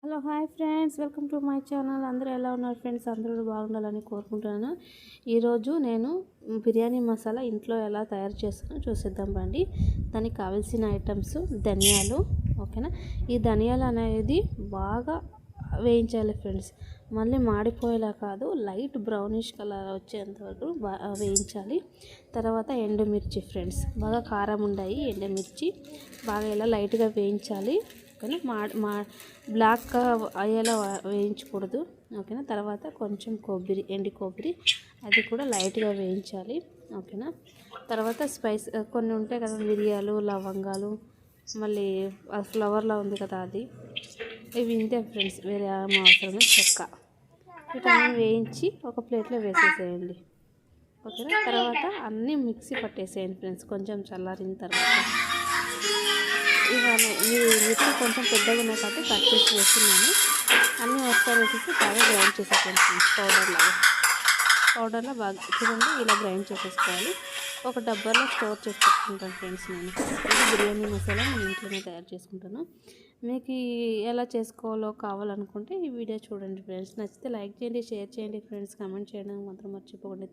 Hello hi friends, welcome to my channel. అందరూ ఎలా ఉన్నారు ఫ్రెండ్స్? అందరూ బాగుండాలని కోరుకుంటున్నాను. ఈరోజు నేను బిర్యానీ మసాలా ఇంట్లో ఎలా తయారు చేస్తానో చూసేద్దాం రండి. దానికి కావాల్సిన ఐటమ్స్ ధనియాలు, ఓకేనా. ఈ ధనియాలు అనేది బాగా వేయించాలి ఫ్రెండ్స్. మళ్ళీ మాడిపోయేలా కాదు, లైట్ బ్రౌనిష్ కలర్ వచ్చేంత వరకు వేయించాలి. తర్వాత ఎండుమిర్చి ఫ్రెండ్స్, బాగా కారం ఉన్నాయి ఎండుమిర్చి, బాగా ఇలా లైట్గా వేయించాలి, ఓకేనా. బ్లాక్గా అయ్యేలా వేయించకూడదు, ఓకేనా. తర్వాత కొంచెం ఎండి కొబ్బరి, అది కూడా లైట్గా వేయించాలి, ఓకేనా. తర్వాత స్పైస్ కొన్ని ఉంటాయి కదా, మిరియాలు, లవంగాలు, మళ్ళీ ఫ్లవర్లా ఉంది కదా అది, ఇవి ఇంతే ఫ్రెండ్స్, వేరే అవసరమే. చెక్క, వీటన్ని వేయించి ఒక ప్లేట్లో వేసేసేయండి, ఓకేనా. తర్వాత అన్నీ మిక్సీ పట్టేసేయండి ఫ్రెండ్స్, కొంచెం చల్లారిన తర్వాత. ఇవన్నీ వీటిని కొంచెం పెద్దగా ఉన్నాయి కాబట్టి కట్ చేసి వేస్తున్నాను. అన్నీ ఒకసారి వేసేసి బాగా గ్రైండ్ చేసేసుకోండి ఫ్రెండ్స్. పౌడర్లో బాగా చూడండి, ఇలా గ్రైండ్ చేసేసుకోవాలి. ఒక డబ్బాలో స్టోర్ చేసి పెట్టుకుంటాను ఫ్రెండ్స్. నేను ఇది బిర్యానీ మసాలా నేను ఇంట్లోనే తయారు చేసుకుంటాను. మీకు ఎలా చేసుకోవాలో కావాలనుకుంటే ఈ వీడియో చూడండి ఫ్రెండ్స్. నచ్చితే లైక్ చేయండి, షేర్ చేయండి ఫ్రెండ్స్, కామెంట్ చేయడం మాత్రం మర్చిపోకండి.